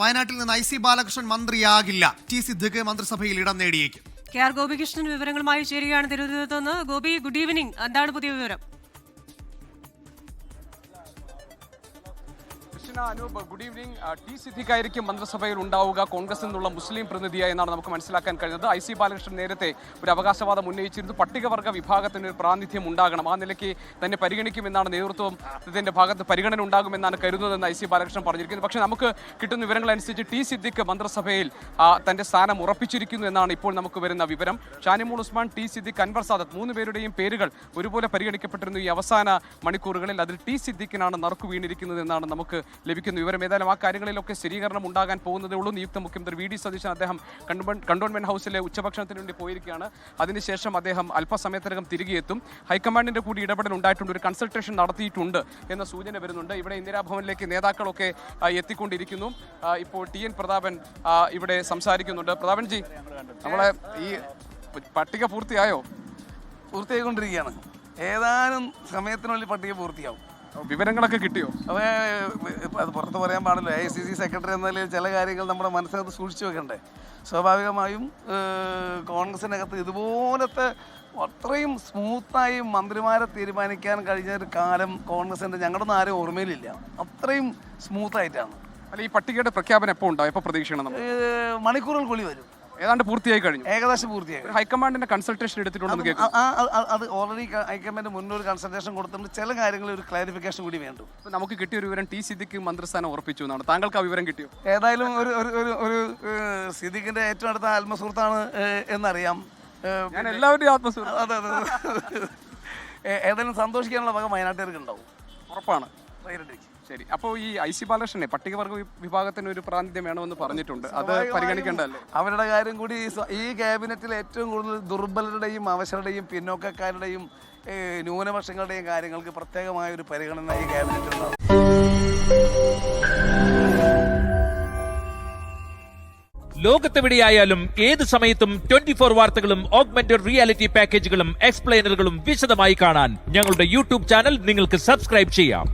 വയനാട്ടിൽ നിന്ന് IC Balakrishnan മന്ത്രിയാകില്ല. T Siddique മന്ത്രിസഭയിൽ ഇടം നേടിയേക്കും. KR ഗോപികൃഷ്ണൻ വിവരങ്ങളുമായി ചേരുകയാണ് തിരുവനന്തപുരത്ത് നിന്ന്. Gopi, good evening. എന്താണ് പുതിയ വിവരം? Anoop, good evening. ടി സിദ്ദിഖായിരിക്കും മന്ത്രിസഭയിൽ ഉണ്ടാവുക. കോൺഗ്രസിൽ നിന്നുള്ള മുസ്ലിം പ്രതിനിധിയായി എന്നാണ് നമുക്ക് മനസ്സിലാക്കാൻ കഴിയുന്നത്. IC ബാലകൃഷ്ണൻ നേരത്തെ ഒരു അവകാശവാദം ഉന്നയിച്ചിരുന്നു. പട്ടികവർഗ വിഭാഗത്തിന് ഒരു പ്രാതിനിധ്യം ഉണ്ടാകണം, ആ നിലയ്ക്ക് തന്നെ പരിഗണിക്കുമെന്നാണ് നേതൃത്വത്തിന്റെ ഭാഗത്ത് പരിഗണന ഉണ്ടാകുമെന്നാണ് കരുതുന്നതെന്ന് IC ബാലകൃഷ്ണൻ പറഞ്ഞിരിക്കുന്നത്. പക്ഷേ നമുക്ക് കിട്ടുന്ന വിവരങ്ങളനുസരിച്ച് ടി സിദ്ദിഖ് മന്ത്രിസഭയിൽ തന്റെ സ്ഥാനം ഉറപ്പിച്ചിരിക്കുന്നു എന്നാണ് ഇപ്പോൾ നമുക്ക് വരുന്ന വിവരം. ഷാനിമോൾ ഉസ്മാൻ, ടി സിദ്ദിഖ്, അൻവർ സാദത്ത് 3 പേരുടെയും പേരുകൾ ഒരുപോലെ പരിഗണിക്കപ്പെട്ടിരുന്നു ഈ അവസാന മണിക്കൂറുകളിൽ. അതിൽ ടി സിദ്ദിഖിനാണ് നറുക്കു വീണിരിക്കുന്നത് എന്നാണ് നമുക്ക് ലഭിക്കുന്ന വിവരം. ഏതായാലും ആ കാര്യങ്ങളിലൊക്കെ സ്ഥിരീകരണം ഉണ്ടാകാൻ പോകുന്നതേ ഉള്ളൂ. നിയുക്ത മുഖ്യമന്ത്രി VD സതീശൻ അദ്ദേഹം കണ്ടോൺമെന്റ് ഹൗസിലെ ഉച്ചഭക്ഷണത്തിന് വേണ്ടി പോയിരിക്കുകയാണ്. അതിനുശേഷം അദ്ദേഹം അല്പസമയത്തിനകം തിരികെ എത്തും. ഹൈക്കമാൻഡിന്റെ കൂടി ഇടപെടൽ ഉണ്ടായിട്ടുണ്ട്, ഒരു കൺസൾട്ടേഷൻ നടത്തിയിട്ടുണ്ട് എന്ന സൂചന വരുന്നുണ്ട്. ഇവിടെ ഇന്ദിരാഭവനിലേക്ക് നേതാക്കളൊക്കെ എത്തിക്കൊണ്ടിരിക്കുന്നു. ഇപ്പോൾ TN പ്രതാപൻ ഇവിടെ സംസാരിക്കുന്നുണ്ട്. പ്രതാപൻ ജി, നമ്മളെ ഈ പട്ടിക പൂർത്തിയായോ? പൂർത്തിയായിക്കൊണ്ടിരിക്കുകയാണ്. ഏതാനും സമയത്തിനുള്ളിൽ പട്ടിക പൂർത്തിയാവും. വിവരങ്ങളൊക്കെ കിട്ടിയോ? അത് പുറത്ത് പറയാൻ പാടില്ല. AICC സെക്രട്ടറി എന്ന നിലയിൽ ചില കാര്യങ്ങൾ നമ്മുടെ മനസ്സിനകത്ത് സൂക്ഷിച്ചു വെക്കണ്ടേ. സ്വാഭാവികമായും കോൺഗ്രസിനകത്ത് ഇതുപോലത്തെ അത്രയും സ്മൂത്തായി മന്ത്രിമാരെ തീരുമാനിക്കാൻ കഴിഞ്ഞ ഒരു കാലം കോൺഗ്രസിൻ്റെ ഞങ്ങളുടെ ആരും ഓർമ്മയിലില്ല. അത്രയും സ്മൂത്തായിട്ടാണ്. അല്ല, ഈ പട്ടികയുടെ പ്രഖ്യാപനം എപ്പോൾ ഉണ്ടാവും, എപ്പോൾ പ്രതീക്ഷിക്കണം? മണിക്കൂറുകൾക്കുള്ളിൽ വരും. ഏതാണ്ട് പൂർത്തിയായി കഴിഞ്ഞു. ഏകദേശം പൂർത്തിയായി. ഹൈക്കമാൻഡിന്റെ കൺസൾട്ടേഷൻ എടുത്തിട്ടുണ്ടെന്ന് കേൾക്കും. അത് ഓൾറെഡി ഹൈക്കമാൻഡ് മുന്നൊരു കൺസൾട്ടേഷൻ കൊടുത്തിട്ടുണ്ട്. ചില കാര്യങ്ങളിൽ ഒരു ക്ലാരിഫിക്കേഷൻ കൂടി വേണ്ടു. നമുക്ക് കിട്ടിയ ഒരു വിവരം ടി സിദ്ദിഖ് മന്ത്രിസ്ഥാനം ഉറപ്പിച്ചു എന്നാണ്. താങ്കൾക്ക് ആ വിവരം കിട്ടിയോ? ഏതായാലും ഒരു സിദ്ദിഖിന്റെ ഏറ്റവും അടുത്ത ആത്മസുഹൃത്താണ് എന്നറിയാം. ഞാൻ എല്ലാവരുടെയും ആത്മസുഹൃത്ത്. അതെ അതെ. ഏതായാലും സന്തോഷിക്കാനുള്ള വക വയനാട്ടുകാർക്ക് ഉണ്ടാവും, ഉറപ്പാണ്. വൈകിട്ടേക്ക്. ശരി, അപ്പോൾ ഈ IC ബാലകൃഷ്ണനെ പട്ടികവർഗ വിഭാഗത്തിന് ഒരു പ്രാതിനിധ്യം വേണമെന്ന് പറഞ്ഞിട്ടുണ്ടല്ലേ? അത് പരിഗണിക്കേണ്ടതല്ലേ? അവരുടെ കാര്യം കൂടി ഈ ക്യാബിനറ്റിൽ ഏറ്റവും കൂടുതൽ ദുർബലരുടെയും അവശരുടെയും പിന്നോക്കക്കാരുടെയും ന്യൂനപക്ഷങ്ങളുടെയും കാര്യങ്ങൾക്ക് പ്രത്യേകമായ ഒരു പരിഗണന ഈ ക്യാബിനറ്റിൽ ഉണ്ടാവും. ലോകത്തെവിടെയായാലും ഏത് സമയത്തും 24 വാർത്തകളും ഓഗ്മെന്റഡ് റിയാലിറ്റി പാക്കേജുകളും എക്സ്പ്ലെയിനറുകളും വിശദമായി കാണാൻ ഞങ്ങളുടെ YouTube ചാനൽ നിങ്ങൾക്ക് സബ്സ്ക്രൈബ് ചെയ്യാം.